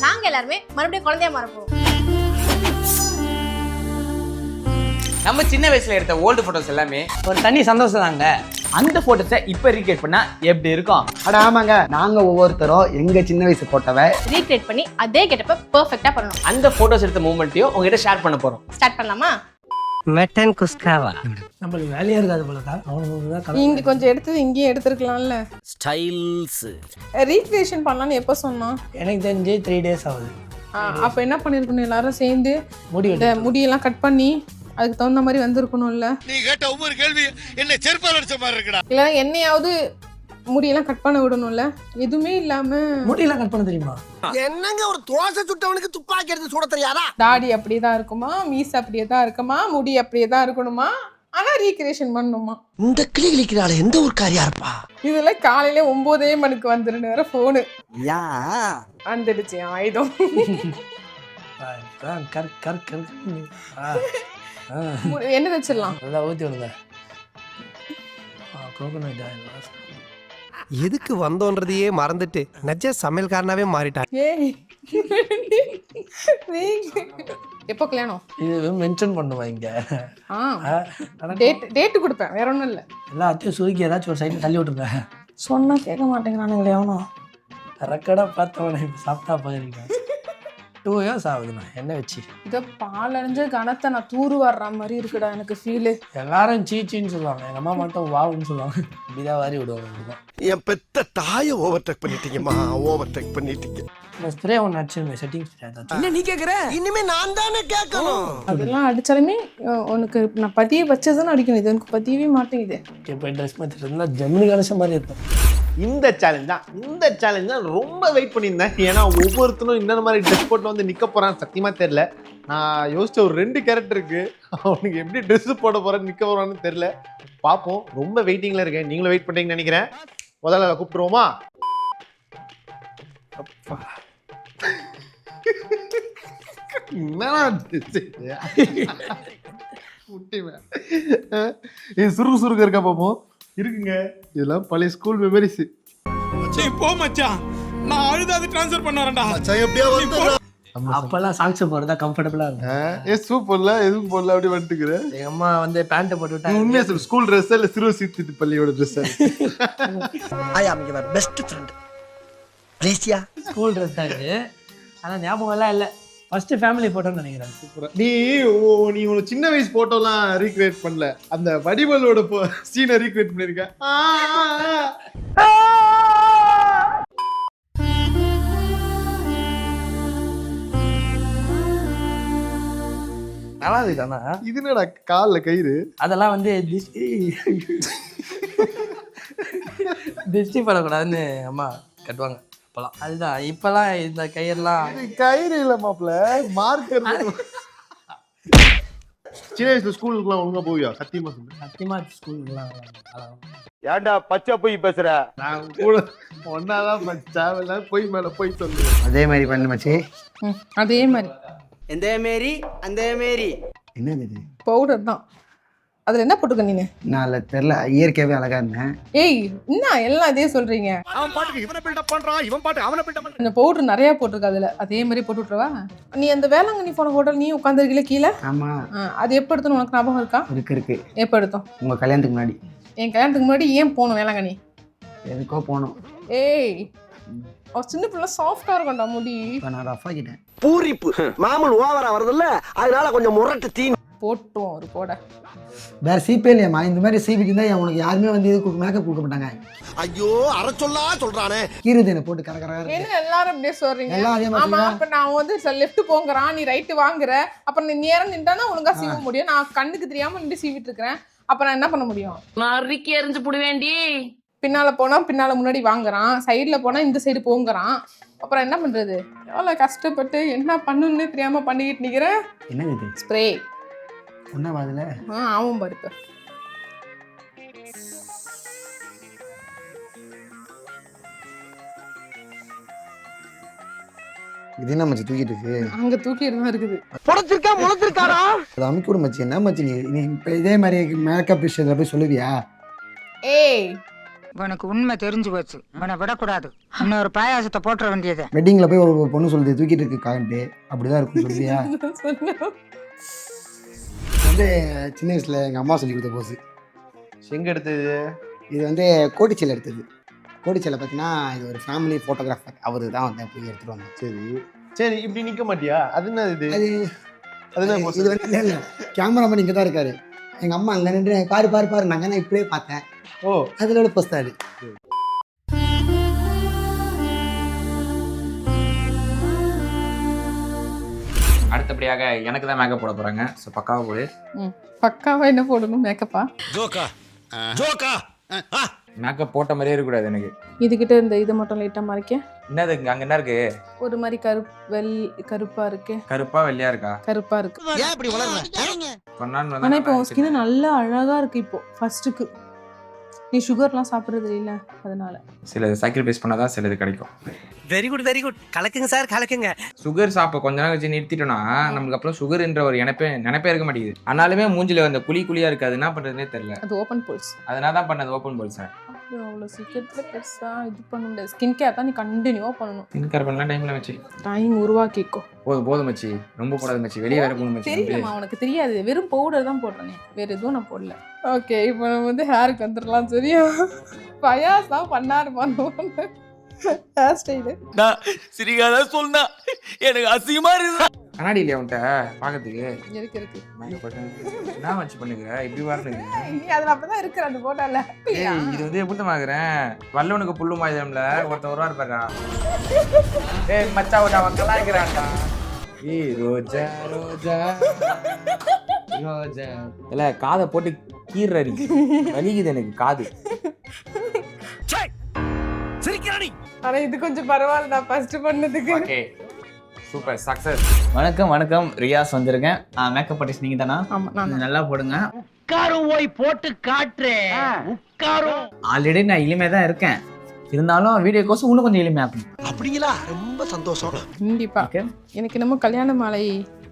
நாங்க எல்லாருமே மறுபடியும் குழந்தையா மாற போறோம். நம்ம சின்ன வயசுல எடுத்த ஓல்டு போட்டோஸ் எல்லாமே ஒரு தனி சந்தோஷம் தாங்க. அந்த போட்டோஸை இப்போ ரீக்ரியேட் பண்ணா எப்படி இருக்கும்? அட ஆமாங்க, நாங்க ஒவ்வொருத்தரும் எங்க சின்ன வயசு போட்டோவை ரீக்ரியேட் பண்ணி அதே கெட்டப்ப பெர்ஃபெக்ட்டா பண்ணணும். அந்த போட்டோஸ் எடுத்த மூமெண்ட்டையும் உங்ககிட்ட ஷேர் பண்ண போறோம். ஸ்டார்ட் பண்ணலாமா? மெட்டன் குஸ்காவா நம்மளுக்கு வேலையா இருக்காது போல தான். அவனுக்கு இங்க கொஞ்சம் எடுத்து இங்கேயும் எடுத்துருக்கலாம்ல. ஸ்டைல்ஸ் ரீக்ரியேஷன் பண்ணலான்னு எப்போ சொன்னோம்? எனக்கு தெரிஞ்சு 3 days ஆகுது. அப்ப என்ன பண்ணிருக்கணும், எல்லாரும் சேர்ந்து முடி இந்த முடியெல்லாம் கட் பண்ணி அதுக்கு தகுந்த மாதிரி வந்திருக்கணும்ல. நீ கேட்ட ஒவ்வொரு கேள்வி என்ன செருப்பால் அடிச்ச மாதிரி இருக்குடா. இல்ல என்னையாவது முடியெல்லாம் கட் பண்ண விடணும்ல. எதுவுமே இல்லாம முடியெல்லாம் கட் பண்ண தெரியுமா? என்னங்க ஒரு தோசை சுட்டவனுக்கு துப்பாக்கி எடுத்து சுட தெரியாதா? தாடி அப்படியே தான் இருக்குமா, மீஸ் அப்படியே தான் இருக்குமா, முடி அப்படியே தான் இருக்கணுமா, ஆனா ரீக்ரியேஷன் பண்ணணுமா? இந்த கிளி கிளிக்கிறாள் எந்த ஒரு காரியா இருப்பா? இதுல காலையில 9 மணிக்கு வந்துருன்னு வேற போனு வந்துடுச்சு ஆயுதம். கர் கர் கர் என்ன வச்சிடலாம்? நல்லா ஊற்றி விடுங்க. Coconut oil. எதுக்கு வந்தோன்றதையே மறந்துட்டு நஜ சமையல்காரனாவே மாறிட்டான். ஏய் எப்போ கல்யாணம்? இது மென்ஷன் பண்ணுமா இங்க? டேட்டு கொடுப்பேன், வேற ஒன்றும் இல்லை. எல்லாத்தையும் சுருக்கி ஏதாச்சும் ஒரு சைடில் தள்ளி விட்டுருங்க. சொன்னா கேட்க மாட்டேங்கிறானுங்களே எவனோ. ரெக்கடாக பார்த்தவனை இப்போ சாப்பிட்டா போயிருக்கேன். 2 years ஆகுதுண்ணா என்ன வச்சு. இதை பாலடைஞ்ச கணத்தை நான் தூரு வர்ற மாதிரி இருக்குடா எனக்கு ஃபீலு. எல்லாரும் சீச்சின்னு சொல்லுவாங்க, எங்கள் அம்மா மட்டும் வாவுன்னு சொல்லுவாங்க. இப்படிதான் வாரி விடுவாங்க. என் பெத்த தாயை ஓவர்டேக் பண்ணிட்டீங்கம்மா, ஓவர்டேக் பண்ணிட்டீங்க. இந்த ஸ்ப்ரே ஒன்று அடிச்சிருங்க, செட்டிங் ஸ்ப்ரே. என்ன நீ கேக்குற? இனிமே நான் தானே கேட்கணும். அதெல்லாம் அடிச்சாலுமே உனக்கு நான் பதிய வச்சதுன்னு அடிக்கணும். இது எனக்கு பதியவே மாட்டேங்குது. இப்போ ட்ரெஸ் மாற்றிட்டு இருந்தால் ஜெமினி கலச மாதிரி இருக்கும். இந்த சேலஞ்ச் தான் ரொம்ப வெயிட் பண்ணியிருந்தேன். ஏன்னா ஒவ்வொருத்தரும் இந்த மாதிரி ட்ரெஸ் போட்டு வந்து நிற்க போகிறான்னு சத்தியமாக தெரில. நான் யோசிச்ச ஒரு 2 கேரக்டர் இருக்கு, அவனுக்கு எப்படி ட்ரெஸ் போட போகிறேன்னு நிற்க போகிறான்னு தெரில. பார்ப்போம். ரொம்ப வெயிட்டிங்கில் இருக்கேன். நீங்களும் வெயிட் பண்ணுறீங்கன்னு நினைக்கிறேன். முதல்ல கூப்பிட்டுருவோமா? சுருக்கு இருக்கா பார்ப்போம். இருக்குங்க, இதெல்லாம் பழைய ஸ்கூல் மெமரிஸ். போ மச்சான், நான் அழுதாது ட்ரான்ஸ்ஃபர் பண்ண வரேன்டா. மச்சான் எப்படியா வந்து அப்பெல்லாம் சாங்ஸ் போடுறதா கம்ஃபர்டபுளாக இருக்கும். சூப்பர்ல எதுவும் போடல அப்படி வந்துட்டுக்கிறேன். எங்கள் அம்மா வந்து பேண்ட்டை போட்டு விட்டாங்க. உண்மையா சொல்லு, ஸ்கூல் ட்ரெஸ் இல்லை சிறுவ சீர்திருத்த பள்ளியோட dress. I am your best friend. ப்ளீஸ்யா. ஸ்கூல் ட்ரெஸ் தான் இது, ஆனால் ஞாபகம் எல்லாம் இல்லை. ஃபர்ஸ்ட் ஃபேமிலி போட்டோன்னு நினைக்கிறேன். சூப்பரா. நீ உனக்கு சின்ன வயசு போட்டோலாம் ரீக்ரியேட் பண்ணல, அந்த வடிவலோட சீனை ரீக்ரியேட் பண்ணிருக்க. நல்லா இருக்கானா? இது என்னடா காலில் கயிறு? அதெல்லாம் வந்து திருஷ்டி படக்கூடாதுன்னு அம்மா கட்டுவாங்க அப்பெல்லாம். அதுதான் இப்பெல்லாம் இந்த கயிறுலாம் கயிறு இல்லை மாப்பிள்ள, மார்க்கர். சின்ன வயசுல ஸ்கூலுக்குலாம் ஒழுங்கா போவியா? சத்தியமா சொல்லு. சத்தியமா ஸ்கூல்லாம் ஏன்டா பச்சை போய் பேசுற? நான் கூட ஒன்னாதான் பச்சா போய் மேல போய் சொல்லு. அதே மாதிரி பண்ணு மச்சி. அதே மாதிரி எந்த மாரி அந்த மாரி என்னது இது? பவுடர் தான். அதுல என்ன போட்டுக்க நீங்க? நான் தெரில, இயற்கையாவே அழகா இருந்தேன். ஏய் என்ன எல்லாம் அதே சொல்றீங்க? அவன் பாட்டுக்கு இவனை பில்டப் பண்றான், இவன் பாட்டு அவனை பில்டப் பண்றான். இந்த பவுடர் நிறைய போட்டிருக்க, அதுல அதே மாதிரி போட்டு விட்டுருவா. நீ அந்த வேளாங்கண்ணி போன ஹோட்டல் நீ உட்காந்துருக்கீல கீழே, ஆமா அது எப்போ எடுத்தோன்னு உனக்கு ஞாபகம் இருக்கா? இருக்கு. எப்போ எடுத்தோம்? உங்க கல்யாணத்துக்கு முன்னாடி. என் கல்யாணத்துக்கு முன்னாடி ஏன் போகணும் வேளாங்கண்ணி? எதுக்கோ போனோம். ஏய் அவ சின்ன பிள்ளை சாஃப்டா இருக்கும்டா முடி. இப்போ நான் ரஃப் ஆகிட்டேன். பூரிப்பு மாமூல் ஓவரா வருதுல்ல, அதனால கொஞ்சம் முரட்டு தீ போட்டோம் ஒரு போட. வேற சீப்பே இல்லையாம்மா? இந்த மாதிரி சீப்பிட்டு இருந்தா உனக்கு யாருமே வந்து இது மேக்கப் கொடுக்க மாட்டாங்க. ஐயோ அரை சொல்லா சொல்றானே. கீருதேனை போட்டு கரகர. என்ன எல்லாரும் அப்படியே சொல்றீங்க? எல்லாம் அதே மாதிரி ஆமா, அப்ப நான் வந்து லெஃப்ட் போங்கறான், நீ ரைட் வாங்குற. அப்புறம் நீ நேரம் நின்றானா ஒழுங்கா சீவ முடியும். நான் கண்ணுக்கு தெரியாம நின்று சீவிட்டு இருக்கிறேன். அப்ப நான் என்ன பண்ண முடியும்? நறுக்கி எரிஞ்சு புடுவேண்டி. பின்னால போனா பின்னால முன்னாடி வாங்குறான், சைடுல போனா இந்த சைடு போங்கறான். அப்புறம் என்ன பண்றது? எவ்வளோ கஷ்டப்பட்டு என்ன பண்ணுன்னு தெரியாம பண்ணிக்கிட்டு நிக்கிறேன். என்னது இது? ஸ்ப்ரே. ஒன்றாவா அதில்? ஆவும் பருப்பு. இது என்ன மச்சி தூக்கிட்டு இருக்கு? அங்க தூக்கிட்டு தான் இருக்குது. புடச்சிருக்கா முளைச்சிருக்காரா? அது அமைக்கூட மச்சி. என்ன மச்சி நீ இப்போ இதே மாதிரி மேக்கப் விஷயத்தில் போய் சொல்லுவியா? ஏய் உனக்கு உண்மை தெரிஞ்சு போச்சு, உன்னை விடக்கூடாது. இன்னொரு பாயாசத்தை போட்டுற வேண்டியது. வெட்டிங்கில் போய் ஒரு பொண்ணு சொல்லுது தூக்கிட்டு இருக்கு கான்ட்டு, அப்படிதான் இருக்கும் சொல்லுவியா? வந்து சின்ன வயசில் எங்கள் அம்மா சொல்லி கொடுத்த போஸ். எங்கே எடுத்தது? இது வந்து கோட்டிச்சல் எடுத்தது. கோட்டிச்சலை பார்த்தீங்கன்னா இது ஒரு ஃபேமிலி ஃபோட்டோகிராஃபர், அவர் தான் வந்து போய் எடுத்துகிட்டு வந்தார். சரி சரி, இப்படி நிற்க மாட்டியா? அது என்ன இது? அது இது வந்து இல்லை கேமராமேன் இங்கே தான் இருக்காரு. எங்கள் அம்மா அங்கே நின்று பாரு பாரு பாரு, நாங்கள் தான் இப்படியே பார்த்தேன். ஓ, அதிலோட போஸ்ட் அது. அடுத்தபடியாக எனக்கு தான் மேக்கப் போட போறாங்க. ஸோ பக்காவா போடு. பக்காவா என்ன போடணும் மேக்கப்பா? ஜோக்கா ஜோக்கா மேக்கப் போட்ட மாதிரியே இருக்கக்கூடாது எனக்கு. இதுகிட்ட இந்த இதை மட்டும் லைட்டா மறைக்க. என்னது அங்க என்ன இருக்கு? ஒரு மாதிரி கருப்பா இருக்கு. கருப்பா வெள்ளையா இருக்கா? கருப்பா இருக்கு. ஏன் இப்படி வளர்ற? கொண்டாந்து ஆனா இப்போ ஸ்கின் நல்லா அழகா இருக்கு இப்போ ஃபர்ஸ்ட்டுக்கு. நீ சுகர்லாம் சாப்பிட்றது இல்லை அதனால. சில சாக்ரிஃபைஸ் பண்ணாதான் சிலது கிடைக்கும். Very good very good. கலக்குங்க சார் கலக்குங்க. சுகர் சாப்பிட கொஞ்ச நாள் வச்சு நிறுத்திட்டோம்னா நமக்கு அப்புறம் சுகர்ன்ற ஒரு நினைப்பே இருக்க மாட்டேங்குது. ஆனாலுமே மூஞ்சில அந்த குழியா இருக்கு, அது என்ன பண்றதுனே தெரியல. அது ஓப்பன் போல்ஸ். அதனால தான் பண்ணது ஓப்பன் போல்ஸ். அவ்வளோ சீக்கிரத்துல பெருசா இது பண்ண முடியாது. ஸ்கின் கேர் தான் நீ கண்டினியூவா பண்ணணும். ஸ்கின் கேர் பண்ணலாம் டைம்ல வச்சு டைம் உருவாக்கிக்கோ. போதும் மச்சி, ரொம்ப போடாத மச்சி, வெளியே வேற போகணும் மச்சி. தெரியலம்மா உனக்கு தெரியாது, வெறும் பவுடர் தான் போடுறேன், வேற எதுவும் நான் போடல. ஓகே, இப்போ நம்ம வந்து ஹேருக்கு வந்துடலாம். சரியா? பயாஸ் தான் பண்ணாரு பண்ணுவோம் ஹேர் ஸ்டைலு. சிரிக்காத சொன்னா எனக்கு அசிங்கமா இருக்கு. கண்ணாடி இல்லையா உன்ட்ட பாக்கிறதுக்கு? இருக்கு. என்ன வச்சு பண்ணுங்க இப்படி வரணுங்க? நீ அதுல அப்படிதான் இருக்கிற அந்த போட்டோல. இது வந்து எப்படி மாக்குறேன்? வல்லவனுக்கு புல்லு மாயுதம்ல ஒருத்தன் வருவா இருப்பாரா? ஏய் மச்சா ஓட மக்களா இருக்கிறான்டா. ஏய் ரோஜா ரோஜா ரோஜா. இல்ல காதை போட்டு கீறறி வலிக்குது எனக்கு காது. சிரிக்கிறானி. ஆனா இது கொஞ்சம் பரவாயில்ல, நான் ஃபர்ஸ்ட் பண்ணதுக்கு. Okay super success. வணக்கம் ரியாஸ் வந்திருக்கேன். மேக்கப் ஆர்டிஸ்ட் நீங்க தானா? ஆமா நான். நல்லா போடுங்க. உட்காரும் போய் போட்டு காட்டுறேன். உட்காரும். ஆல்ரெடி நான் இனிமே தான் இருக்கேன், இருந்தாலும் வீடியோ கோர்ஸ் இன்னும் கொஞ்சம் எளிமையாக்கணும். அப்படிங்களா? ரொம்ப சந்தோஷம். கண்டிப்பா. எனக்கு என்னமோ கல்யாண மாலை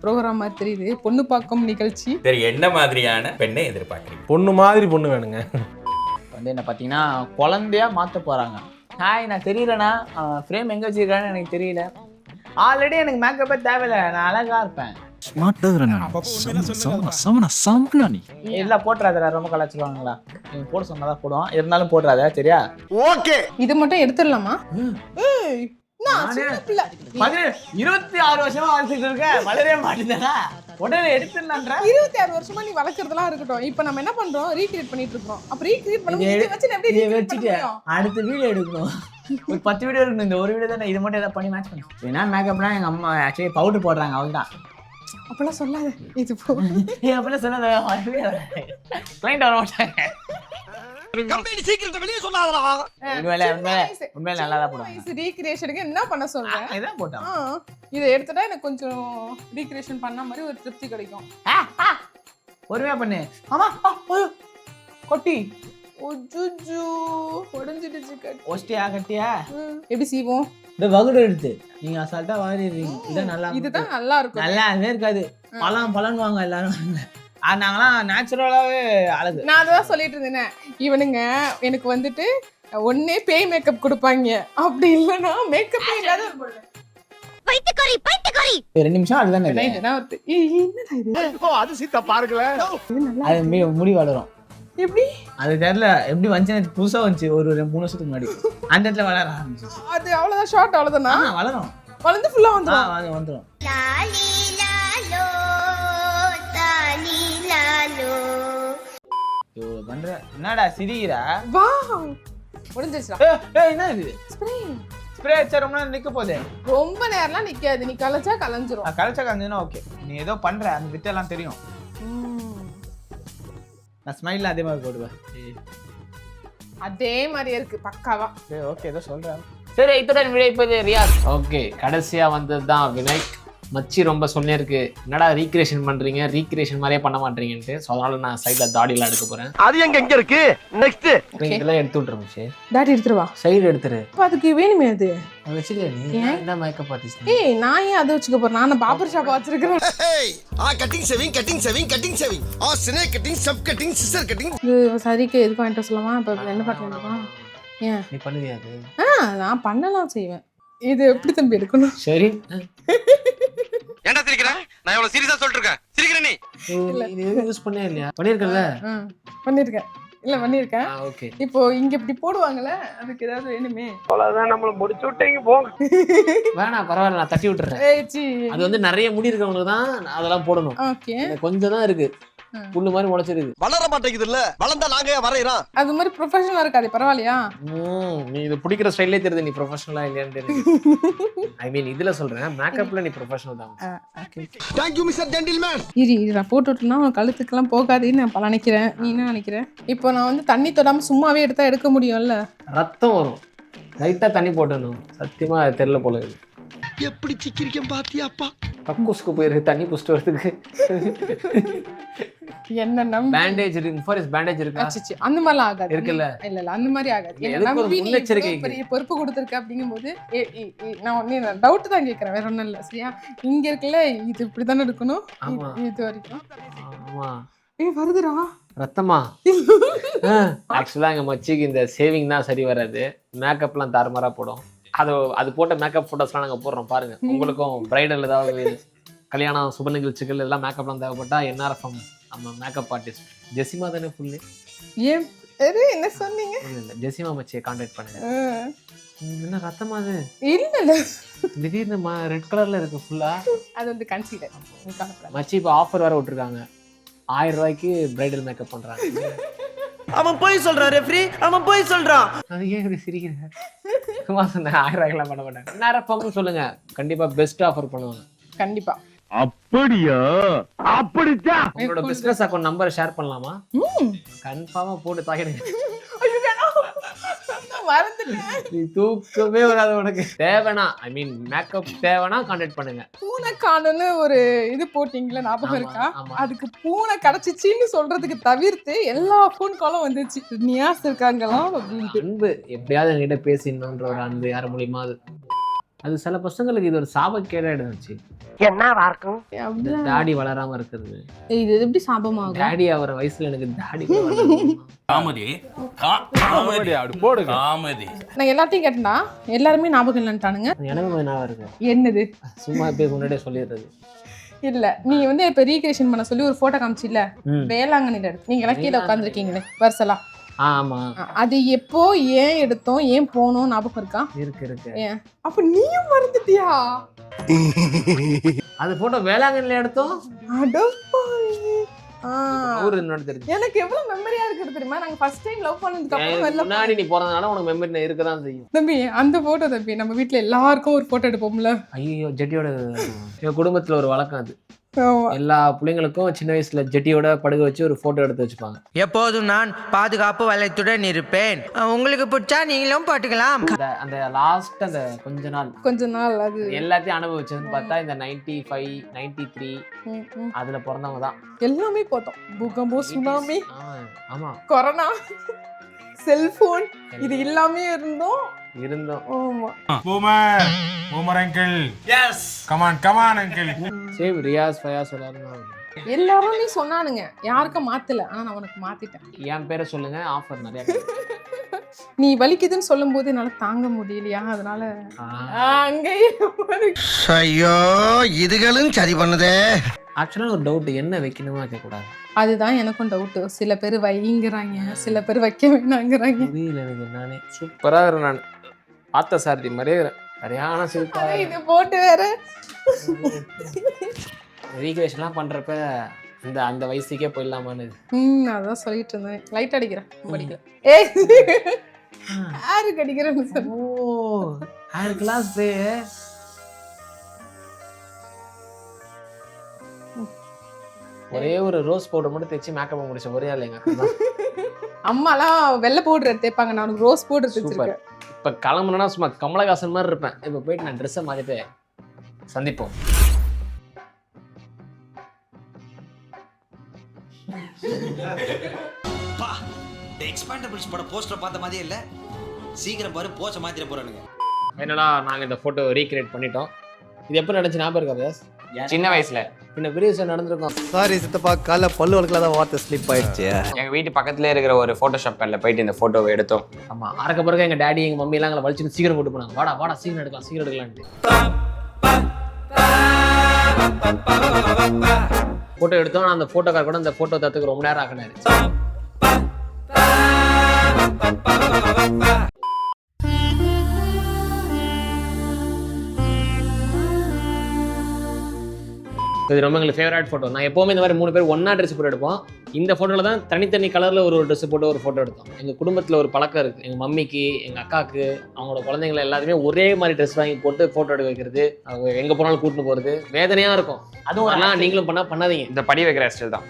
ப்ரோக்ராம் மாதிரி தெரியுது. பொண்ணு பார்க்கும் நிகழ்ச்சி. சரி, என்ன மாதிரியான பெண்ணை எதிர்பார்க்குறீங்க? பொண்ணு மாதிரி பொண்ணு வேணுங்க. வந்து என்ன பார்த்தீங்கன்னா குழந்தையா மாற்ற போறாங்க. ஹாய், நான் தெரியலண்ணா, ஃப்ரேம் எங்கே வச்சிருக்கான்னு எனக்கு தெரியல. ஆல்ரெடி எனக்கு மேக்கப்பே தேவையில்லை, நான் அழகா இருப்பேன். எல்லாம் போட்டுறாதா, ரொம்ப கலாச்சிருவாங்களா? நீங்க போட சொன்னதான் போடுவோம், இருந்தாலும் போட்டுறாத சரியா? ஓகே, இது மட்டும் எடுத்துடலாமா? 26 வருஷமா வளர்த்துட்டு இருக்கேன், வளரவே மாட்டேதா? உடனே எடுத்துடலான்ற. 26 வருஷமா நீ வளர்க்கறதெல்லாம் இருக்கட்டும். இப்போ நம்ம என்ன பண்றோம்? ரீக்ரியேட் பண்ணிட்டு இருக்கோம். அப்ப ரீக்ரியேட் பண்ணும்போது இதை வச்சு நான் எப்படி ரீக்ரியேட் பண்ண முடியும்? அடுத்த வீடியோ எடுக்கணும், ஒரு 10 வீடியோ எடுக்கணும். இந்த ஒரு வீடியோ தான் இது மட்டும் ஏதாவது பண்ணி மேட்ச் பண்ணும். ஏன்னா மேக்கப்னா எங்க அம்மா ஆக்சுவலி பவுடர் போடுறாங்க, அவள்தான். அப்பெல்லாம் சொல்லாத. இது போ அப்பெல்லாம் சொல்லாத, கிளைண்ட் வர மாட்டாங்க. கம்பெனி சீக்கிரத்தை வெளியே சொல்லாதடா. உண்மையில நல்லா தான் போடுவாங்க. ரீக்ரியேஷனுக்கு என்ன பண்ண சொல்றேன்? இதான் போட்டான். இதை எடுத்துட்டா எனக்கு கொஞ்சம் ரீக்ரியேஷன் பண்ண மாதிரி ஒரு திருப்தி கிடைக்கும். பொறுமையா பண்ணு. ஆமா கொட்டி ஒஜுஜு உடைஞ்சிடுச்சு. ஒஸ்டியா கட்டியா? எப்படி செய்வோம்? இந்த வகுடு எடுத்து நீங்க அசால்ட்டா வாங்கிடுறீங்க. இதான் நல்லா, இதுதான் நல்லா இருக்கும். நல்லாவே இருக்காது. பழம் வாங்க எல்லாரும். நாங்களாம் நேச்சுரலாவே அழகு. நான் அதான் சொல்லிட்டு இருந்தேன், இவனுங்க எனக்கு வந்துட்டு ஒன்னே பேய் மேக்கப் கொடுப்பாங்க, அப்படி இல்லைன்னா மேக்கப்பே இல்லாத ஒரு பொண்ணு. 2 நிமிஷம் அதுதான் அது சீத்தா பாருங்களேன். அது முடி வளரும். எப்படி? அது தெரியல எப்படி வந்துச்சு, புதுசா வந்துச்சு ஒரு 3 வருஷத்துக்கு முன்னாடி. அந்த இடத்துல வளர ஆரம்பிச்சிச்சு. அது அவ்வளவுதான், ஷார்ட் அவ்வளவுதானா? வளரும், வளர்ந்து ஃபுல்லா வந்துரும். பண்ற என்னடா சிரிக்கிறா? வாவ், முடிஞ்சிருச்சா? என்ன இது? ஸ்ப்ரே அடிச்சா ரொம்ப நேரம் நிக்க போதே. ரொம்ப நேரம்லாம் நிக்காது, நீ கலச்சா கலஞ்சிரும். கலச்சா கலஞ்சுனா ஓகே. நீ ஏதோ பண்ற, அந்த விட்டெல்லாம் தெரியும். நான் ஸ்மைல்ல அதே மாதிரி போடுவேன். அதே மாதிரியே இருக்கு பக்காவா. சரி ஓகே, ஏதோ சொல்றேன். சரி, இத்துடன் விடைப்பது ரியாஸ். ஓகே, கடைசியா வந்ததுதான் விநாயக். மச்சி ரொம்ப சொன்னேருக்கு, என்னடா ரீக்ரியேஷன் பண்றீங்க, ரீக்ரியேஷன் மாதிரியே பண்ண மாட்டீங்கன்ட்டு. ஸோ அதனால நான் சைடில் தாடிலாம் எடுக்க போறேன். அது எங்க இருக்கு? நெக்ஸ்ட் இதெல்லாம் எடுத்து விட்டுருங்க. சரி, தாடி எடுத்துருவா, சைடு எடுத்துரு. அதுக்கு வேணுமே அது வச்சுக்க. நீ என்ன மேக்கப் ஆர்டிஸ்ட்? ஏய், நான் ஏன் அதை வச்சுக்க போறேன்? நான் பாபர் ஷாப் வச்சிருக்கேன். கட்டிங் சேவிங் சினே கட்டிங் சப் கட்டிங் சிசர் கட்டிங். இது சரிக்கு எதுக்கு வாங்கிட்டு சொல்லலாமா? இப்போ என்ன பாட்டு ஏன் நீ பண்ணுவியா அது? நான் பண்ணலாம் செய்வேன். இது எப்படி தம்பி எடுக்கணும்? சரி ஏன்டா சிரிக்கிற? நான் எவ்வளவு சீரியஸா சொல்லிட்டு இருக்கேன். சிரிக்கிற நீ? இது யூஸ் பண்ணே இல்லையா? பண்ணிருக்கல? பண்ணிருக்கேன். இல்ல பண்ணிருக்கேன். ஓகே. இப்போ இங்க இப்படி போடுவாங்கல, அதுக்கு ஏதாவது வேணுமே. அவ்வளவுதான், நம்மள முடிச்சு விட்டீங்க போங்க. வேணாம் பரவாயில்ல, நான் தட்டி விட்டுறேன். சி. அது வந்து நிறைய முடி இருக்கவங்களுக்கு தான் அதெல்லாம் போடணும். ஓகே. கொஞ்சம் தான் இருக்கு, புல்லு மாதிரி முளைச்சிருக்கு. வளர மாட்டேங்குது இல்ல? வளர்ந்தா நாங்க ஏன் வரையறோம்? அது மாதிரி ப்ரொஃபஷனலா இருக்காது, பரவாயில்லையா? நீ இது பிடிக்கிற ஸ்டைல்லே தெரியுது நீ ப்ரொஃபஷனலா இல்லையான்னு தெரியுது. ஐ மீன் இதுல சொல்றேன், மேக்கப்ல நீ ப்ரொஃபஷனல் தான். Thank you mister gentleman. இது நான் போட்டு விட்டேன்னா உன் கழுத்துக்கெல்லாம் போகாதுன்னு நான் நினைக்கிறேன். நீ என்ன நினைக்கிற? இப்போ நான் வந்து தண்ணி தொடாம சும்மாவே எடுத்தா எடுக்க முடியும்ல? ரத்தம் வரும், லைட்டா தண்ணி போட்டணும். சத்தியமா அது தெரியல போல இருக்கு. எப்படி சிக்கிரிக்கம் பாத்தியாப்பா? கக்கூஸ்க்கு போயிருக்கு தண்ணி புடிச்சிட்டு வரதுக்கு. என்ன நம்பி பேண்டேஜ் இருக்கு, ஃபாரஸ்ட் பேண்டேஜ் இருக்கா? அந்த மாதிரிலாம் ஆகாது இருக்குல்ல? இல்ல இல்ல அந்த மாதிரி ஆகாது. எதுக்கு ஒரு நம்பி நீ முன்னெச்சரிக்கை இவ்வளவு பெரிய பொறுப்பு கொடுத்துருக்க அப்படிங்கும்போது நான் டவுட் தான் கேட்கறேன், வேற ஒண்ணும் இல்ல. சரியா? இங்க இருக்குல்ல, இது இப்படித்தானே இருக்கணும். ஆமா. இது வரைக்கும். ஆமா. வருதுடா ரத்தமா? ஆக்சுவலா எங்க மச்சிக்கு இந்த சேவிங் தான் சரி வராது, மேக்கப்லாம் தாறுமாறா போடும். அது போட்ட மேக்கப் ஃபோட்டோஸ்லாம் நாங்கள் போடுறோம் பாருங்க. உங்களுக்கும் பிரைடல் ஏதாவது கல்யாணம் சுப நிகழ்ச்சிகள் எல்லாம் மேக்கப்லாம் தேவைப்பட்டா என்ஆர்எஃப்எம் நம்ம மேக்கப் ஆர்டிஸ்ட் ஜெசிமா தானே ஃபுல்லு. ஏன் என்ன சொன்னீங்க? இல்லை ஜெசிமா மச்சியை கான்டாக்ட் பண்ணுங்க. என்ன ரத்தமா அது? இல்ல திடீர்னு ரெட் கலர்ல இருக்கு ஃபுல்லா. அது வந்து கன்சீலர். மச்சி இப்போ ஆஃபர் வேற விட்டுருக்காங்க, 1000 ரூபாய்க்கு பிரைடல் மேக்கப் பண்றாங்க. அவன் போய் சொல்றான் ரெஃப்ரி, அவன் போய் சொல்றான். அது ஏன் இப்படி சிரிக்கிறேன்? சும்மா சொன்னேன், 1000 ரூபாய்க்குலாம் பண்ண மாட்டாங்க. என்ஆர்எஃப்எம் சொல்லுங்க, கண்டிப்பா பெஸ்ட் ஆஃபர் பண்ணுவாங்க. கண்டிப்பா. அப்படியா? அப்படிதான். உங்களோட பிசினஸ் அக்கவுண்ட் நம்பரை ஷேர் பண்ணலாமா? கன்ஃபார்மா போட்டு தாக்கிடுங்க. நீ தூக்கமே வராது உனக்கு. தேவைனா ஐ மீன் மேக்கப் தேவைனா கான்டாக்ட் பண்ணுங்க. பூனை காணுன்னு ஒரு இது போட்டிங்களா, ஞாபகம் இருக்கா? அதுக்கு பூனை கிடைச்சிச்சின்னு சொல்றதுக்கு தவிர்த்து எல்லா ஃபோன் காலும் வந்துச்சு, நியாஸ் இருக்காங்களாம் அப்படின்ட்டு. அன்பு எப்படியாவது என்கிட்ட பேசிடணுன்ற ஒரு அன்பு யார் மூலியமா அது சில பசங்களுக்கு இது ஒரு சாபக்கேடா இருந்துச்சு. என்னவா இருக்கும்? தாடி வளராம இருக்கிறது. இது எப்படி சாபமாகும்? தாடி ஆகிற வயசுல எனக்கு தாடி காமெடி காமெடி அப்படி போடுங்க. காமெடி நான் எல்லாத்தையும் கேட்டேன்னா எல்லாருமே ஞாபகம் இல்லைன்ட்டானுங்க. எனக்கு ஞாபகம் இருக்கு. என்னது? சும்மா பேர் முன்னாடியே சொல்லிடுறது. இல்ல நீ வந்து இப்ப ரீக்ரியேஷன் பண்ண சொல்லி ஒரு போட்டோ காமிச்சில்ல, வேளாங்கண்ணில எடுத்து நீங்க எல்லாம் கீழே உட்காந்துருக்கீங்களே வருஷலாம். ஆமா. அது எப்போ ஏன் எடுத்தோம் ஏன் போனோம் ஞாபகம் இருக்கா? இருக்கு. ஏன் அப்ப நீயும் மறந்துட்டியா? அது போட்டோ வேளாங்கண்ணில எடுத்தோம். எனக்கு எவ்வளவு மெமரியா இருக்கு தெரியுமா? நாங்க ஃபர்ஸ்ட் டைம் லவ் பண்ணதுக்கு அப்புறம் முன்னாடி நீ போறதுனால உனக்கு மெமரி இருக்கதான் செய்யும். தம்பி அந்த போட்டோ தம்பி நம்ம வீட்ல எல்லாருக்கும் ஒரு போட்டோ எடுப்போம்ல. ஐயோ ஜெட்டியோட எங்க குடும்பத்துல ஒரு வழக்கம் அது. எல்லா பிள்ளைங்களுக்கும் சின்ன வயசுல ஜெட்டியோட படுக வச்சு ஒரு போட்டோ எடுத்து வச்சுப்பாங்க. எப்போதும் நான் பாதுகாப்பு வளையத்துடன் இருப்பேன், உங்களுக்கு பிடிச்சா நீங்களும் போட்டுக்கலாம். அந்த லாஸ்ட் அந்த கொஞ்ச நாள் அது எல்லாத்தையும் அனுபவிச்சதுன்னு பார்த்தா இந்த 95 93 அதுல பிறந்தவங்க தான் எல்லாமே போட்டோம். பூகம்பம், சுனாமி, ஆமா கொரோனா, செல்போன் இது எல்லாமே இருந்தோம். ஆமா. Boomer uncle. Yes come on uncle. Save Riyaz Fayaz எல்லாரும் நீ சொன்னானுங்க, யாருக்கும் மாத்தல, ஆனா நான் உனக்கு மாத்திட்டேன். என் பேரை சொல்லுங்க, ஆஃபர் நிறைய. நீ வலிக்குதுன்னு சொல்லும் போது என்னால தாங்க முடியலையா, அதனால அங்கேயே. ஐயோ இதுகளும் சரி பண்ணுதே. ஆக்சுவலா ஒரு டவுட், என்ன வைக்கணுமா வைக்க கூடாது? அதுதான் எனக்கும் டவுட். சில பேர் வைங்கிறாங்க, சில பேர் வைக்க வேணாங்கிறாங்க. புரியல எனக்கு. நானே சூப்பரா இருக்கேன், நான் பார்த்த சாரதி மாதிரியே சரியான சிரிப்பா. இது போட்டு வேற ரீக்ரியேஷன்லாம் பண்றப்ப அந்த வயசுக்கே போயிடலாமான்னு. அதான் சொல்லிட்டு இருந்தேன். லைட் அடிக்கிறேன், படிக்கல. ஏய் யாருக்கு அடிக்கிறேன்னு சொன்ன? ஓ ஹேர் கிளாஸ் பே. ஒரே ஒரு ரோஸ் பவுடர் மட்டும் தேய்ச்சி மேக்கப் முடிச்ச ஒரே ஆள் எங்க அக்கா. அம்மாலாம் வெள்ளை பவுடர் தேய்ப்பாங்க, நான் ரோஸ் பவுடர் தேய்ச்சிருக்கேன். இப்ப கிளம்புனா சும்மா கமலஹாசன் மாதிரி இருப்பேன். இப்ப போயிட்டு நான் ட்ரெஸ்ஸை மாத்திட்டு சந்திப்போம். எக்ஸ்பேண்டபிள்ஸ் பட போஸ்டர் பார்த்த மாதிரியே இல்ல, சீக்கிரம் பாரு போஸ்டர் மாத்திர போறானுங்க. என்னடா நாங்க இந்த போட்டோ ரீக்ரியேட் பண்ணிட்டோம். இது எப்போ நடந்துச்சு ஞாபகம் இருக்கா? சின்ன வயசுல பின்ன பெரிய விஷயம் நடந்திருக்கும். சாரி சித்தப்பா, காலைல பல்லு வளர்க்கலாத வார்த்தை ஸ்லிப் ஆயிடுச்சு. எங்க வீட்டு பக்கத்துல இருக்கிற ஒரு போட்டோஷாப் கடையில போயிட்டு இந்த போட்டோவை எடுத்தோம். ஆமா, அறக்க பிறகு எங்க டாடி எங்க மம்மி எல்லாம் எங்களை வலிச்சுட்டு சீக்கிரம் கூட்டு போனாங்க. வாடா வாடா சீக்கிரம் எடுக்கலான்ட்டு போட்டோ எடுத்தோம். நான் அந்த போட்டோக்கார் கூட அந்த போட்டோ தத்துக்கு ரொம்ப நேரம் ஆக்கினாரு. இது ரொம்ப எங்களுக்கு ஃபேவரட் ஃபோட்டோ. நான் எப்போவுமே இந்த மாதிரி 3 பேர் ஒன்றா ட்ரெஸ் போட்டு எடுப்போம். இந்த ஃபோட்டோவில் தான் தனித்தனி கலரில் ஒரு ட்ரெஸ் போட்டு ஒரு ஃபோட்டோ எடுத்தோம். எங்கள் குடும்பத்தில் ஒரு பழக்கம் இருக்குது. எங்கள் மம்மிக்கு, எங்கள் அக்காவுக்கு, அவங்களோட குழந்தைங்களை எல்லாருமே ஒரே மாதிரி ட்ரெஸ் வாங்கி போட்டு ஃபோட்டோ எடுக்க வைக்கிறது, அவங்க எங்கே போனாலும் கூட்டின்னு போகிறது வேதனையாக இருக்கும். அதுவும் அதெல்லாம் நீங்களும் பண்ணாதீங்க. இந்த படி வைக்கிற ஹேர் ஸ்டைல் தான்.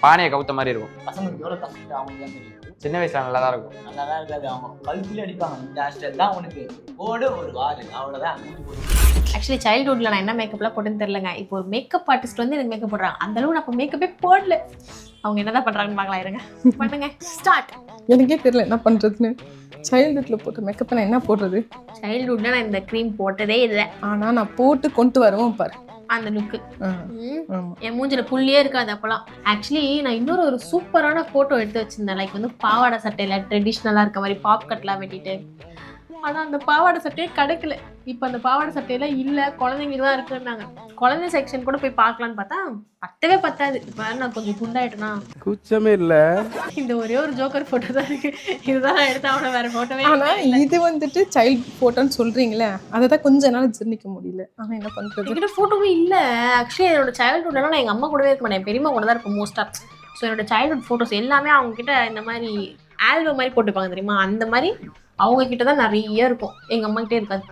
பானையை கவுத்த மாதிரி இருக்கும். பசங்களுக்கு எவ்வளோ கஷ்டம் அவங்களுக்கு தெரியும். சின்ன வயசுல நல்லா தான் இருக்கும். நல்லா தான் இருக்காது. அவங்க கழுத்துல அடிப்பாங்க. இந்த ஹேர் ஸ்டைல் தான் உனக்கு போடு ஒரு வாரு, அவ்வளோதான். ஆக்சுவலி சைல்ட்ஹுட்ல நான் என்ன மேக்கப்லாம் போட்டுன்னு தெரியலங்க. இப்போ ஒரு மேக்கப் ஆர்டிஸ்ட் வந்து எனக்கு மேக்கப் போடுறாங்க. அந்த அளவு நான் இப்போ மேக்கப்பே போடல. அவங்க என்னதான் பண்றாங்கன்னு பார்க்கலாம், இருங்க. பண்ணுங்க, ஸ்டார்ட். எனக்கே தெரியல என்ன பண்றதுன்னு. சைல்ட்ஹுட்ல போட்ட மேக்கப் நான் என்ன போடுறது? சைல்ட்ஹுட்ல நான் இந்த க்ரீம் போட்டதே இல்லை. ஆனா நான் போட்டு கொண்டு வருவோம் பாரு அந்த லுக்கு. என் மூஞ்சில புள்ளியே இருக்காது அப்பெல்லாம். ஆக்சுவலி நான் இன்னொரு ஒரு சூப்பரான போட்டோ எடுத்து வச்சிருந்தேன். லைக் வந்து பாவாடை சட்டையில ட்ரெடிஷ்னலா இருக்க மாதிரி பாப் கட்லாம் வெட்டிட்டு. ஆனா அந்த பாவாடை சட்டையே கிடைக்கல. இப்ப அந்த பாவாடை சட்டையில இல்ல, குழந்தைங்க தான் இருக்குன்னாங்க. குழந்தை செக்ஷன் கூட போய் பார்க்கலான்னு பார்த்தா பத்தவே பத்தாது. இப்ப நான் கொஞ்சம் குண்டாயிட்டேனா குச்சமே இல்ல. இந்த ஒரே ஒரு ஜோக்கர் போட்டோ தான் இருக்கு. இதுதான் நான் எடுத்த அவன வேற போட்டோவே. ஆனா இது வந்துட்டு சைல்ட் போட்டோன்னு சொல்றீங்களே, அதை தான் கொஞ்ச நாள் ஜீர்ணிக்க முடியல. ஆனா என்ன பண்றது, என்கிட்ட போட்டோவே இல்ல. ஆக்சுவலி என்னோட சைல்ட்ஹுட்ல நான் எங்க அம்மா கூடவே இருக்க மாட்டேன், பெரியம்மா கூட தான் இருப்பேன் மோஸ்டா. ஸோ என்னோட சைல்ட்ஹுட் போட்டோஸ் எல்லாமே அவங்க கிட்ட இந்த மாதிரி ஆல்பம் மாதிரி போட்டுப்பாங்க தெரியுமா, அந்த மாதிரி அவங்க கிட்ட தான் நிறைய இருக்கும். எங்க அம்மா கிட்டே இருக்காது.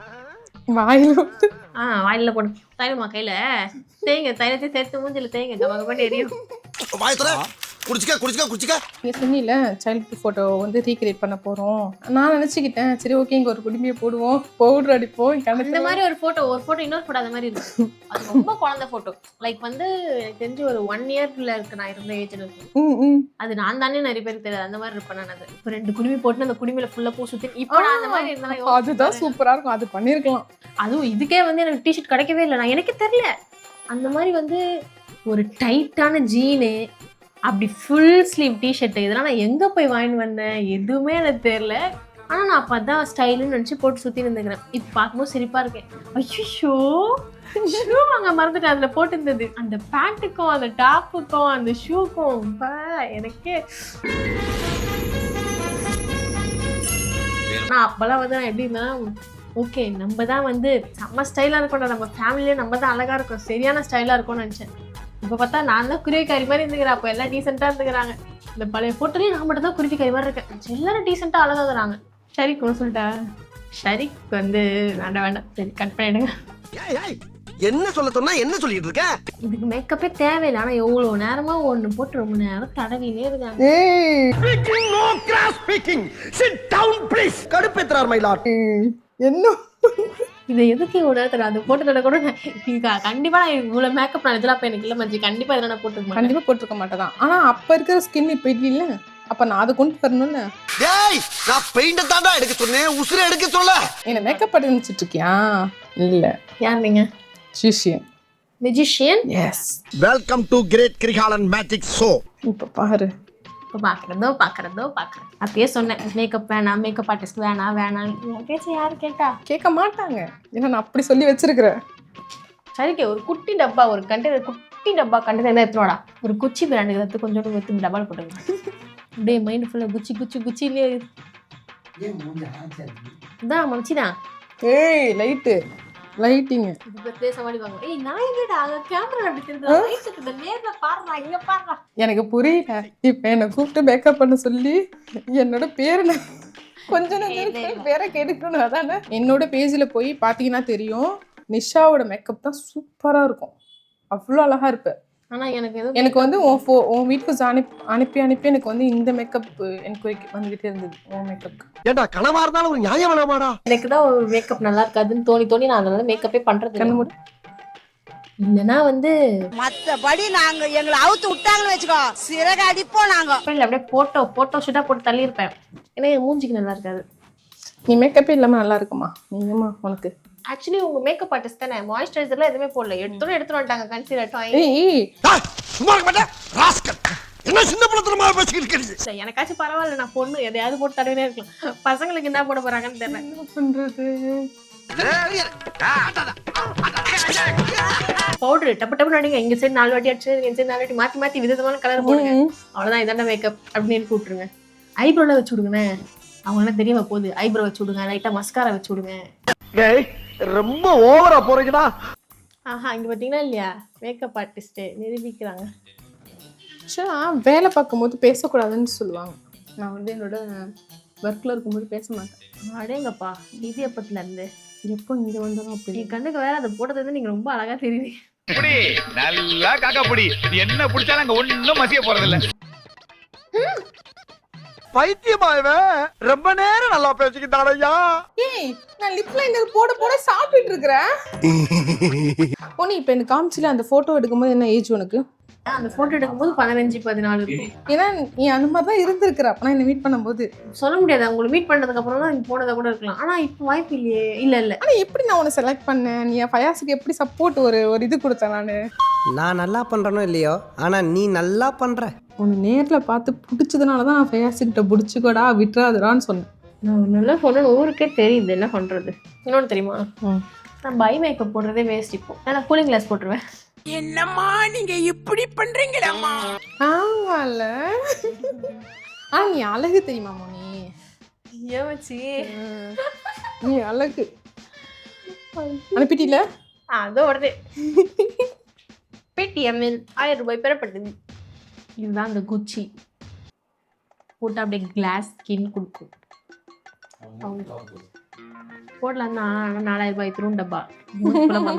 வாயில வாயில போடு. தைலமா கையில தேங்க, தைலத்தை சேர்த்து மூஞ்சில தேங்க, தவங்க பண்ணி எரியும். நீங்க சொன்னீல சைல்ட் போட்டோ வந்து ரீக்ரியேட் பண்ண போறோம். நான் நினைச்சுக்கிட்டேன் சரி ஓகே இங்க ஒரு குடுமையை போடுவோம், பவுடர் அடிப்போம். இந்த மாதிரி ஒரு போட்டோ இன்னொரு போட்டோ அந்த மாதிரி இருக்கு. அது ரொம்ப குழந்தை போட்டோ. லைக் வந்து எனக்கு தெரிஞ்சு ஒரு 1 இயர்ல இருக்கு நான் இருந்த ஏஜ்ல இருக்கு. அது நான் தானே நிறைய பேருக்கு தெரியாது. அந்த மாதிரி இருப்பேன் நான். அது இப்போ 2 குடுமி போட்டு அந்த குடுமையில ஃபுல்லா பூ சுத்தி இப்போ நான் அந்த மாதிரி இருந்தாலும் அதுதான் சூப்பரா இருக்கும். அது பண்ணிருக்கலாம். அதுவும் இதுக்கே வந்து எனக்கு டிஷர்ட் கிடைக்கவே இல்லை. நான் எனக்கே தெரியல. அந்த மாதிரி வந்து ஒரு டைட்டான ஜீனு, அப்படி ஃபுல் ஸ்லீவ் டிஷர்ட், இதெல்லாம் நான் எங்கே போய் வாங்கிட்டு வந்தேன் எதுவுமே எனக்கு தெரியல. ஆனால் நான் அப்போ தான் ஸ்டைலுன்னு நினச்சி போட்டு சுற்றி இருந்துக்கிறேன். இப்போ பார்க்கும்போது சிரிப்பாக இருக்கேன். ஐயோ ஷூ அங்கே மறந்துட்டேன். அதில் போட்டுருந்தது அந்த பேண்ட்டுக்கும் அந்த டாப்புக்கும் அந்த ஷூக்கும் எனக்கே. ஆனால் அப்போல்லாம் வந்து நான் எப்படி இருந்தேன்னா, ஓகே நம்ம தான் வந்து செம்ம ஸ்டைலாக இருக்கணும், நம்ம ஃபேமிலியே நம்ம தான் அழகாக இருக்கும், சரியான ஸ்டைலாக இருக்கும்னு நினச்சேன். இப்போ பார்த்தா நான் தான் குருவிக்காரி மாதிரி இருந்துக்கிறேன். அப்போ எல்லாம் டீசெண்டாக இருந்துக்கிறாங்க. இந்த பழைய போட்டோலேயே நான் மட்டும் தான் குருவிக்காரி மாதிரி இருக்கேன். எல்லாரும் டீசெண்டாக அழகாகிறாங்க. ஷரிக் ஒன்று சொல்லிட்டா, ஷரிக் வந்து வேண்டாம் சரி கட் பண்ணிடுங்க. என்ன சொல்ல சொன்னா என்ன சொல்லிட்டு இருக்க? இதுக்கு மேக்கப்பே தேவையில்லை. ஆனால் எவ்வளோ நேரமா ஒன்று போட்டு ரொம்ப நேரம் தடவினே இருக்காங்க. கடுப்பேத்துறார் மயிலாட். என்ன இதை எதுக்கு இவ்வளோ நேரத்தில் அது போட்டதோட கூட கண்டிப்பா நான் இவ்வளோ மேக்கப் நான் இதெல்லாம் எனக்கு இல்லை மச்சி. கண்டிப்பா இதெல்லாம் நான் போட்டுருக்கேன். கண்டிப்பா போட்டிருக்க மாட்டேதான். ஆனா அப்ப இருக்கிற ஸ்கின் இப்ப இல்ல. அப்ப நான் அதை கொண்டு வரணும்ல. டேய் நான் பெயிண்ட் தான்டா எடுக்க சொன்னேன், உசுரை எடுக்க சொல்ல. என்ன மேக்கப் பண்ணி நினைச்சிட்டு இருக்கியா? இல்ல. யார் நீங்க? Magician? Yes. Welcome to Great Krigalan Magic Show. இப்ப பாரு. இப்போ பார்க்குறதோ அப்பயே சொன்னேன் மேக்கப் வேணாம், மேக்கப் ஆர்டிஸ்ட் வேணாம். பேச யாரு கேட்க மாட்டாங்க. ஏன்னா நான் அப்படி சொல்லி வச்சிருக்கிறேன். சரிக்கே ஒரு குட்டி டப்பா, ஒரு கண்டெய்னர், குட்டி டப்பா கண்டெய்னர் எடுத்துனோடா. ஒரு குச்சி பிராண்டு எடுத்து கொஞ்சோண்டு எடுத்து டப்பால் போட்டுருங்க. அப்படியே மைண்ட் ஃபுல்லாக குச்சிலே இதான் மச்சிதான். ஏய் லைட்டிங் எனக்கு புரியல. இப்ப என்ன கூப்பிட்டு மேக்கப் பண்ண சொல்லி என்னோட பேரு கொஞ்சம் பேரை கேட்டுக்கணும். அதானே என்னோட பேஜ்ல போய் பாத்தீங்கன்னா தெரியும். நிஷாவோட மேக்கப் தான் சூப்பரா இருக்கும். அவ்வளோ அழகா இருப்ப. ஆனா எனக்கு வந்து உன் வீட்டுக்கு அனுப்பி எனக்கு வந்து இந்த மேக்கப் எனக்கு வந்துகிட்டே இருந்தது. உன் மேக்கப் ஏண்டா கனவா இருந்தாலும் ஒரு நியாயம் வேணாமாடா? எனக்கு தான் ஒரு மேக்கப் நல்லா இருக்காதுன்னு தோணி நான் அதனால மேக்கப்பே பண்றது இல்லைன்னா வந்து மத்தபடி நாங்க எங்களை அவுத்து விட்டாங்கன்னு வச்சுக்கோ சிறகு அடிப்போம் நாங்க. அப்படியே போட்டோ ஷூட்டா போட்டு தள்ளி இருப்பேன். ஏன்னா என் மூஞ்சிக்கு நல்லா இருக்காது. நீ மேக்கப்பே இல்லாம நல்லா இருக்குமா? நீங்கம்மா உனக்கு ஆக்சுவலி உங்க மேக்கப் ஆர்டிஸ்ட் தானே, மாய்ஸ்சரைசர்லாம் எதுவுமே போடல, எடுத்துட்டு வந்துட்டாங்க கன்சீலர் டாய். சும்மா இருக்க மாட்டேன் ராஸ்கல். என்ன சின்ன பழத்தனமா பேசிக்கிட்டு இருக்கீங்க? எனக்காச்சும் பரவாயில்ல, நான் பொண்ணு எதையாவது போட்டு தடவினே இருக்கலாம். பசங்களுக்கு என்ன போட போறாங்கன்னு தெரியல. என்ன பண்றது? பவுடர் டப்பு டப்பு அடிங்க, இங்க சைடு 4 வாட்டி அடிச்சு, இங்க சைடு 4 வாட்டி மாத்தி மாத்தி விதமான கலர் போடுங்க. அவ்வளவுதான், இதான மேக்கப் அப்படின்னு கூப்பிட்டுருங்க. ஐப்ரோல வச்சு விடுங்கண்ணே, அவங்க என்ன தெரியவா போகுது. ஐப்ரோ வச்சு விடுங்க, லைட்டா மஸ்காரா வச்சு விடுங்க. ரொம்ப ஓவரா போறீங்கடா. ஆஹா, இங்க பாத்தீங்களா இல்லையா, மேக்கப் ஆர்டிஸ்ட் நிரூபிக்கிறாங்க. வேலை பார்க்கும்போது பேசக்கூடாதுன்னு சொல்லுவாங்க. நான் வந்து என்னோட ஒர்க்ல இருக்கும்போது பேச மாட்டேன். அடேங்கப்பா, இடியப்பத்துல இருந்து எப்போ இங்க வந்தாலும் அப்படி. என் கண்ணுக்கு வேற அதை போட்டது வந்து நீங்க ரொம்ப அழகா தெரியுது. நல்லா காக்கா புடி, என்ன பிடிச்சாலும் அங்க ஒண்ணும் மசிய போறதில்ல. பைத்தியமாயவன் ரொம்ப நேரம் நல்லா பேசிக்கிட்டாரையா. ஏய், நான் லிப் லைனர் போட போட சாப்பிட்டுட்டு இருக்கறேன். நீ இப்ப எனக்கு காமிச்சில அந்த போட்டோ எடுக்கும்போது என்ன ஏஜ் உனக்கு? அந்த போட்டோ எடுக்கும்போது 15-14 இருக்கும். ஏன்னா நீ அந்த மாதிரி தான் இருந்திருக்கிற. அப்ப என்ன மீட் பண்ணும்போது சொல்ல முடியாது, உங்களை மீட் பண்ணதுக்கு அப்புறம் தான் நீங்க போனதா கூட இருக்கலாம். ஆனா இப்போ வாய்ப்பு இல்லையே. இல்ல ஆனா எப்படி நான் உன்னை செலக்ட் பண்ணேன்? நீ ஃபயாஸுக்கு எப்படி சப்போர்ட் ஒரு இது கொடுத்தேன்? நான் நல்லா பண்றேனோ இல்லையோ, ஆனா நீ நல்லா பண்ற. உன்னை நேரில் பார்த்து பிடிச்சதுனால தான் நான் ஃபயாஸுக்கிட்ட பிடிச்சிக்கோடா விட்டுறாதுடான்னு சொன்னேன். நான் நல்லா சொன்னேன்னு ஊருக்கே தெரியுது, என்ன பண்றது. இன்னொன்று தெரியுமா, நான் பை மேக்கப் போடுறதே வேஸ்ட். இப்போ நான் கூலிங் கிளாஸ் போட்டுருவேன். என்னம்மா நீங்க இப்படி பண்றீங்களம்மா? ஆமால. ஆனா நீ அழகு தெரியுமா மோனி? ஏவச்சி நீ அழகு. அனுப்பிட்டீல? அதோ வருது. பேடிஎம்மில் 1000 ரூபாய் பெறப்பட்டது. இதுதான் அந்த குச்சி போட்டு அப்படியே கிளாஸ் ஸ்கின் கொடுக்கும். போடலாம் தான், ஆனால் 4000 ரூபாய் திரும்ப டப்பா.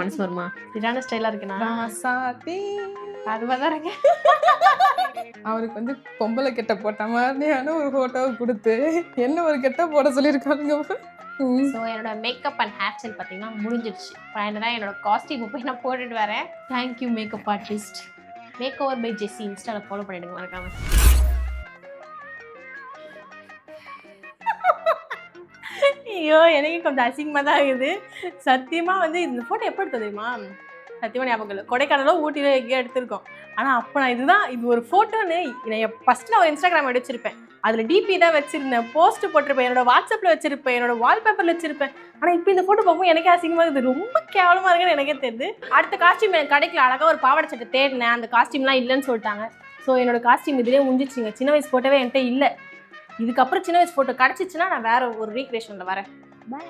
மனசு வருமா? இதான ஸ்டைலா இருக்குண்ணா. அதுவாதான் இருக்கு. அவருக்கு வந்து பொம்பளை கெட்ட போட்ட மாதிரியான ஒரு போட்டோவை கொடுத்து என்ன ஒரு கெட்ட போட சொல்லியிருக்காங்க. ஸோ என்னோட மேக்கப் அண்ட் ஹேர் ஸ்டைல் பார்த்தீங்கன்னா முடிஞ்சிடுச்சு. ஃபைனலாக என்னோட காஸ்டியூம் போய் நான் போட்டுட்டு வரேன். Thank you makeup artist. Make over by Jessie இன்ஸ்டாவில் ஃபாலோ பண்ணிடுங்க மறக்காம. ஐயோ, எனக்கு கொஞ்சம் அசிங்கமாக தான் இருக்குது சத்தியமாக. வந்து இந்த ஃபோட்டோ எப்போ எடுத்தது தெரியுமா? சத்தியமாக ஞாபகம் இல்லை. கொடைக்கானலோ ஊட்டியில எங்கேயோ எடுத்திருக்கோம். ஆனால் அப்போ நான் இது ஒரு ஃபோட்டோன்னு நான் ஃபஸ்ட்டு நான் ஒரு இன்ஸ்டாகிராம் வச்சிருப்பேன். அதில் டிபி தான் வச்சுருந்தேன், போஸ்ட் போட்டிருப்பேன், என்னோட வாட்ஸ்அப்பில் வச்சிருப்பேன், என்னோட வால்பேப்பரில் வச்சிருப்பேன். ஆனால் இப்போ இந்த ஃபோட்டோ பார்க்கும்போது எனக்கே அசிங்கமாக இருக்குது, ரொம்ப கேவலமாக இருக்குன்னு எனக்கே தெரியுது. அடுத்த காஸ்டியூம் எனக்கு கிடைக்கல. அழகாக ஒரு பாவாடை சட்டை தேடினேன், அந்த காஸ்டியூம்லாம் இல்லைன்னு சொல்லிட்டாங்க. ஸோ என்னோட காஸ்டியூம் இதுலேயே முடிஞ்சிச்சுங்க. சின்ன வயசு ஃபோட்டோவே என்கிட்ட இல்லை. இதுக்கப்புறம் சின்ன வயசு ஃபோட்டோ கிடச்சிச்சுன்னா நான் வேற ஒரு ரீக்ரியேஷனில் வரேன். பாய்.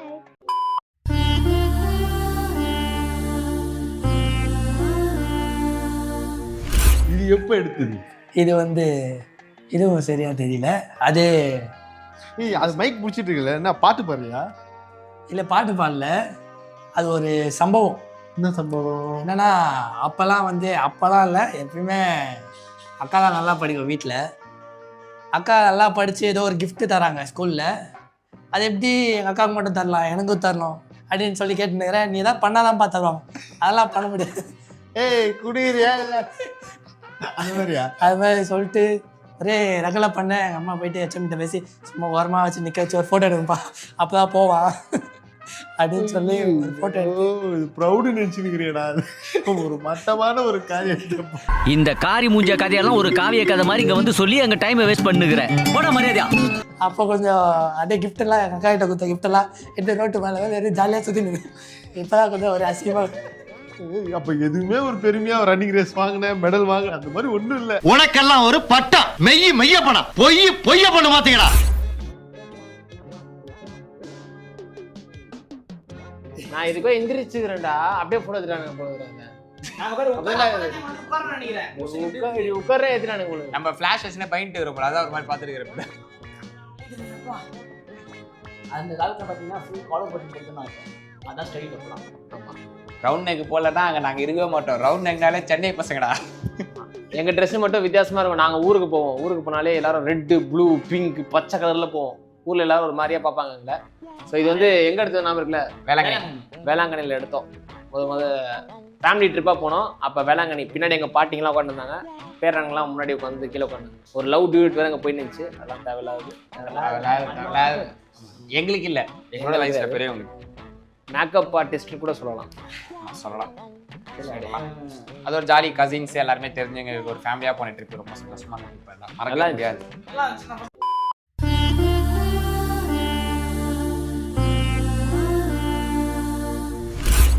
இது எப்போ எடுத்தது? இது வந்து இதுவும் சரியா தெரியல. அது அது மைக் பிடிச்சிட்டு இருக்குல்ல, என்ன பாட்டு பாடுறியா? இல்லை, பாட்டு பாடல. அது ஒரு சம்பவம். என்ன சம்பவம்? என்னன்னா, அப்போல்லாம் இல்லை, எப்பயுமே அக்கா தான் நல்லா படிக்கும் வீட்டில். அக்கா நல்லா படித்து ஏதோ ஒரு gift தராங்க ஸ்கூலில். அது எப்படி எங்கள் அக்காவுக்கு மட்டும் தரலாம், எனக்கும் தரணும் அப்படின்னு சொல்லி கேட்டுனுக்கிறேன். நீ தான் பண்ணாதான்ப்பா தருவாங்க, அதெல்லாம் பண்ண முடியாது. ஏய் குடியா அது மாதிரியா? அது மாதிரி சொல்லிட்டு ஒரே ரகலை பண்ண. எங்கள் அம்மா போயிட்டு ஹெச்எம்கிட்ட பேசி சும்மா ஓரமாக வச்சு நிற்க வச்சு ஒரு ஃபோட்டோ எடுப்பா, அப்போ தான் போவான் அப்படின்னு சொல்லி ஒரு ஃபோட்டோ எடுத்து ப்ரௌடு நினச்சிருக்கிறியடா. ஒரு மட்டமான ஒரு காரியம். இந்த காரி மூஞ்ச கதையெல்லாம் ஒரு காவிய கதை மாதிரி இங்கே வந்து சொல்லி அங்கே டைமை வேஸ்ட் பண்ணுகிறேன். போட மரியாதையா. அப்போ கொஞ்சம் அப்படியே கிஃப்டெல்லாம் எங்கள் அக்கா கிட்ட கொடுத்த கிஃப்டெல்லாம் எடுத்து ரோட்டு மேலே வந்து ஜாலியாக சுற்றி நின்று. இப்போ தான் கொஞ்சம் ஒரு அசிங்கமாக. அப்ப எதுவுமே ஒரு பெருமையா ரன்னிங் ரேஸ் வாங்கினேன், மெடல் வாங்கினேன், அந்த மாதிரி ஒண்ணும் இல்ல. உனக்கெல்லாம் ஒரு பட்டம் மெய்ய பணம் பொய்ய பண்ண மாத்தீங்களா? நான் இதுக்கோ எந்திரிச்சுக்கிறேன்டா, அப்படியே போட எடுத்துட்டாங்க போடுறாங்க. உட்கார ஏத்துறானுங்க உங்களுக்கு. நம்ம ஃபிளாஷ் வச்சுனா பெயிண்ட் வரும் போல, அதான் ஒரு மாதிரி பார்த்துருக்கிறேன். அந்த காலத்தில் பார்த்தீங்கன்னா ஃபுல் ஃபாலோ பண்ணிட்டு அதான் ஸ்டைல் பண்ணலாம். ஆமாம், ரவுண்ட் நெக் போடலன்னா அங்கே நாங்கள் இருக்கவே மாட்டோம். ரவுண்ட் நெக்னாலே சென்னை பசங்கடா. எங்கள் ட்ரெஸ்ஸு மட்டும் வித்தியாசமாக இருக்கும். நாங்கள் ஊருக்கு போவோம். ஊருக்கு போனாலே எல்லாரும் ரெட்டு, ப்ளூ, பிங்க், பச்சை கலரில் போவோம். ஊரில் எல்லாரும் ஒரு மாதிரியாக பார்ப்பாங்க எங்களை. ஸோ இது வந்து எங்கே எடுத்தது நாம இருக்குல்ல, வேளாங்கண்ணியில் எடுத்தோம். முத ஃபேமிலி ட்ரிப்பாக போனோம். அப்போ வேளாங்கண்ணி பின்னாடி எங்கள் பாட்டிங்கெலாம் உட்காந்துருந்தாங்க, பேரங்கெல்லாம் முன்னாடி உட்காந்து கீழே உட்காந்து ஒரு லவ் டியூட் வேறு அங்கே போயிட்டு இருந்துச்சு. அதெல்லாம் தேவையில்லாது. எங்களுக்கு இல்லை, எங்களோட வயசில் பெரியவங்களுக்கு. மேக்கப் ஆர்டிஸ்ட் கூட சொல்லலாம். சொல்லலாம். அது ஒரு ஜாலி கசின்ஸ் எல்லாருமே தெரிஞ்சவங்க ஒரு ஃபேமிலியா போன ட்ரிப் ரொம்ப சந்தோஷமா இருந்துச்சு. மறக்கவே முடியாது.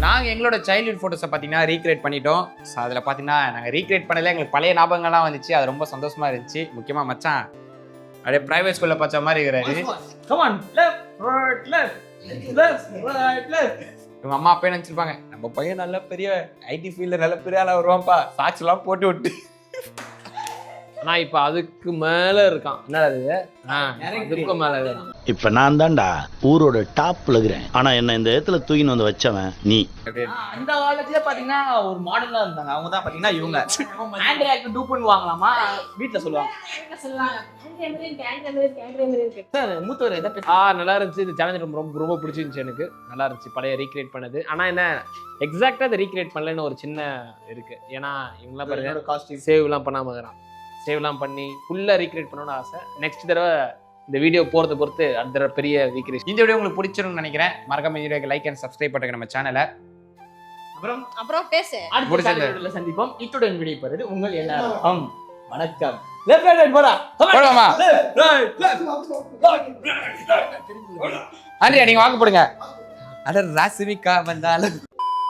நாங்கள் எங்களோட சைல்ட்ஹுட் ஃபோட்டோஸை பார்த்தீங்கன்னா ரீக்ரியேட் பண்ணிட்டோம். ஸோ அதில் பார்த்தீங்கன்னா நாங்கள் ரீக்ரியேட் பண்ணல, எங்களுக்கு பழைய ஞாபகங்கள்லாம் வந்துச்சு. அது ரொம்ப சந்தோஷமா இருந்துச்சு. முக்கியமாக மச்சான் அப்படியே பிரைவேட் ஸ்கூலில் பார்த்த மாதிரி இருக்கிறாரு. இவங்க அம்மா அப்பயே நினச்சிருப்பாங்க, நம்ம பையன் நல்ல பெரிய ஐடி ஃபீல்டில் நல்ல பெரிய ஆளாக வருவான்ப்பா, சாக்ஸ்லாம் போட்டு விட்டு. ஆனால் இப்போ அதுக்கு மேலே இருக்கான். என்ன அது? அதுக்கு மேலே இருக்கான். இப்ப நான் தான்டா ஊரோட டாப்ல இருக்கிறேன். ஆனா என்ன இந்த இடத்துல தூக்கின்னு வந்து வச்சவன் நீ. அந்த காலத்துல பாத்தீங்கன்னா ஒரு மாடலா இருந்தாங்க. அவங்க தான் பாத்தீங்கன்னா இவங்க ஆண்ட்ராய்ட் டூ பண்ணுவாங்களாமா வீட்டுல சொல்லுவாங்க. மூத்தவர் எதை நல்லா இருந்துச்சு. இந்த சேலஞ்ச் ரொம்ப ரொம்ப பிடிச்சிருந்துச்சு எனக்கு. நல்லா இருந்துச்சு பழைய ரீக்ரியேட் பண்ணது. ஆனால் என்ன எக்ஸாக்டாக அதை ரீக்ரியேட் பண்ணலன்னு ஒரு சின்ன இருக்கு. ஏன்னா இவங்களாம் பாருங்க சேவ்லாம் பண்ணாமல் இருக்கிறான். சேவ்லாம் பண்ணி ஃபுல்லாக ரீக்ரியேட் பண்ணணும்னு ஆசை. நெக்ஸ்ட் தடவை இந்த வீடியோ போகிறத பொறுத்து அடுத்த தடவை பெரிய ரீக்ரியேஷன். இந்த வீடியோ உங்களுக்கு பிடிச்சிருன்னு நினைக்கிறேன். மறக்காம வீடியோக்கு லைக் அண்ட் சப்ஸ்கிரைப் பண்ணுங்க நம்ம சேனலை. அப்புறம் பேசு. அடுத்த வீடியோல சந்திப்போம். இத்துடன் விடைபெறுவது உங்கள் எல்லாரும் வணக்கம். லெஃப்ட் ரைட் போடா. போடுவாமா? லெஃப்ட் ஆண்ட்ரியா நீங்க வாங்க போடுங்க. அட ராசிமிகா வந்தாலும்